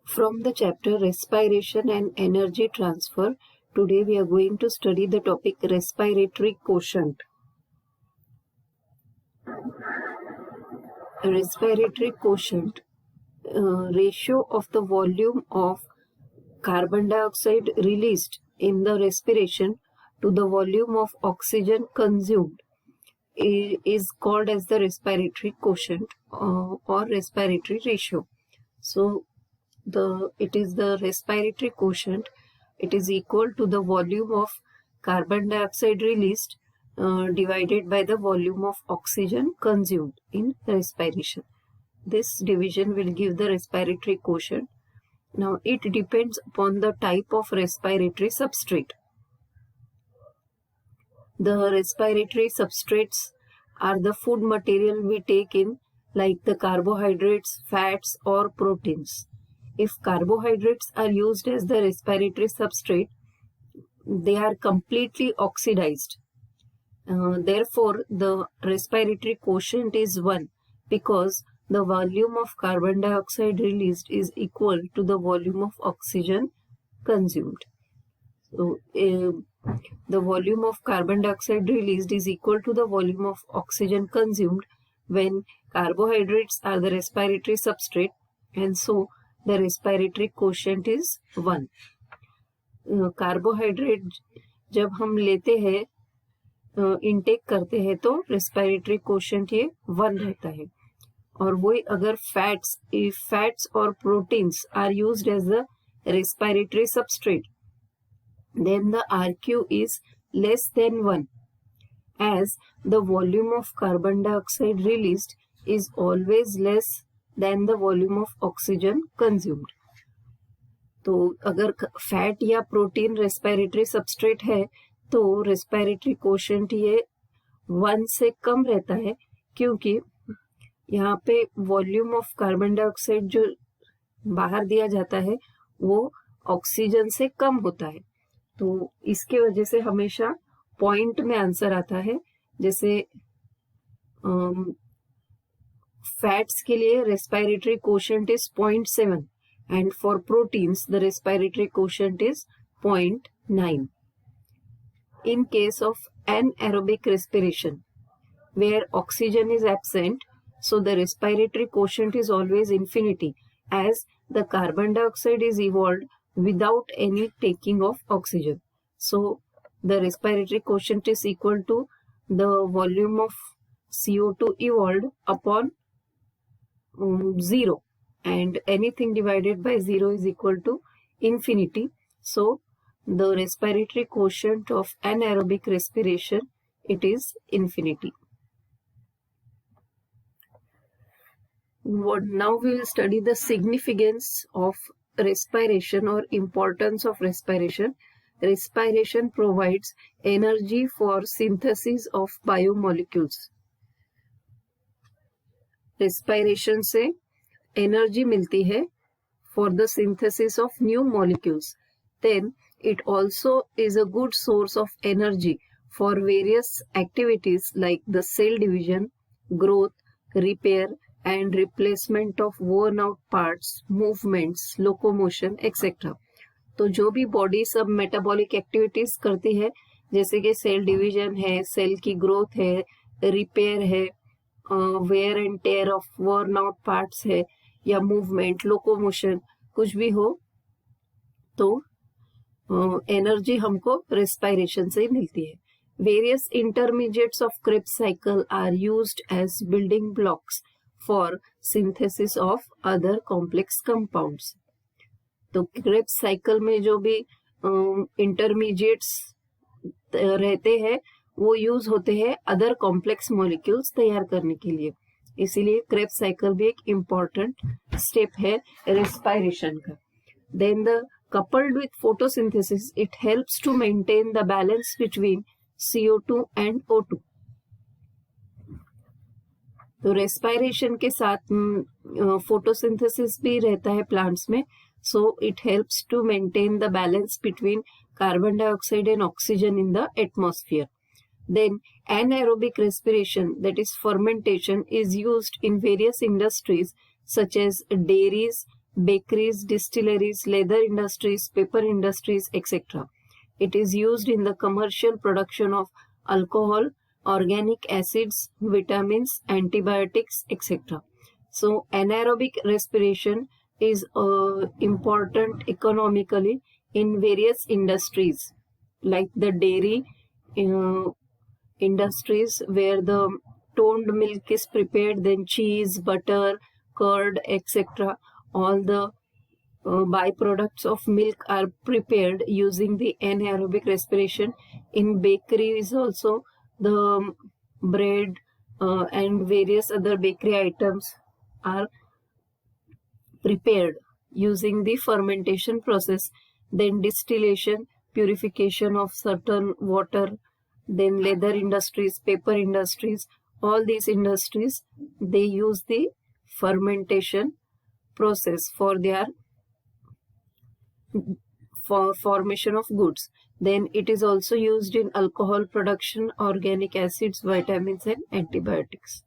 From the chapter Respiration and Energy Transfer, today we are going to study the topic Respiratory Quotient. Respiratory Quotient, ratio of the volume of carbon dioxide released in the respiration to the volume of oxygen consumed, is called as the respiratory quotient or respiratory ratio. So it is the respiratory quotient. It is equal to the volume of carbon dioxide released divided by the volume of oxygen consumed in respiration. This division will give the respiratory quotient. Now it depends upon the type of respiratory substrate. The respiratory substrates are the food material we take in, like the carbohydrates, fats or proteins. If carbohydrates are used as the respiratory substrate, they are completely oxidized. Therefore, the respiratory quotient is 1 because the volume of carbon dioxide released is equal to the volume of oxygen consumed. So, the volume of carbon dioxide released is equal to the volume of oxygen consumed when carbohydrates are the respiratory substrate, and so the respiratory quotient is 1. Carbohydrate जब हम लेते हैं, intake करते हैं, तो respiratory quotient ये 1 रहता है. और वही अगर फैट्स और proteins are used as the respiratory substrate, then the RQ is less than 1, as the volume of carbon dioxide released is always less than the volume of oxygen consumed. तो अगर fat या protein respiratory substrate है तो respiratory quotient ये 1 से कम रहता है, क्योंकि यहाँ पे वॉल्यूम ऑफ कार्बन डाइऑक्साइड जो बाहर दिया जाता है वो ऑक्सीजन से कम होता है. तो इसके वजह से हमेशा पॉइंट में आंसर आता है. जैसे फैट्स के लिए respiratory quotient is 0.7 and for proteins the respiratory quotient is 0.9. In case of anaerobic respiration, where oxygen is absent, so the respiratory quotient is always infinity, as the carbon dioxide is evolved without any taking of oxygen. So the respiratory quotient is equal to the volume of CO2 evolved upon 0. And anything divided by 0 is equal to infinity. So the respiratory quotient of anaerobic respiration, it is infinity. Now we will study the significance of respiration or importance of respiration. Respiration provides energy for synthesis of biomolecules. Respiration से energy मिलती है for the synthesis of new molecules. Then it also is a good source of energy for various activities like the cell division, growth, repair and replacement of worn out parts, movements, locomotion etcetera. तो जो भी body सब metabolic activities करती है, जैसे कि cell division है, cell की ग्रोथ है, रिपेयर है, wear and tear of worn out parts है, या मूवमेंट, लोकोमोशन, कुछ भी हो, तो एनर्जी हमको रेस्पिरेशन से ही मिलती है. Various intermediates of Krebs cycle are used as building blocks for synthesis of other complex compounds. तो क्रेब्स साइकिल में जो भी इंटरमीडिएट्स रहते हैं वो यूज होते हैं अदर कॉम्प्लेक्स मॉलिक्यूल्स तैयार करने के लिए. इसीलिए क्रेब्स साइकिल भी एक इम्पॉर्टेंट स्टेप है रेस्पिरेशन का. Then the coupled with photosynthesis it helps to maintain the balance between CO2 and O2. तो रेस्पिरेशन के साथ फोटोसिंथेसिस भी रहता है प्लांट्स में, so it helps to maintain the balance between carbon dioxide and oxygen in the atmosphere. Then anaerobic respiration, that is fermentation, is used in various industries such as dairies, bakeries, distilleries, leather industries, paper industries, etc. It is used in the commercial production of alcohol, organic acids, vitamins, antibiotics, etc. So anaerobic respiration is important economically in various industries like the dairy industries where the toned milk is prepared, then cheese, butter, curd, etc. All the byproducts of milk are prepared using the anaerobic respiration. In bakeries also, the bread and various other bakery items are prepared using the fermentation process. Then distillation, purification of certain water, then leather industries, paper industries, all these industries, they use the fermentation process for their formation of goods. Then it is also used in alcohol production, organic acids, vitamins and antibiotics.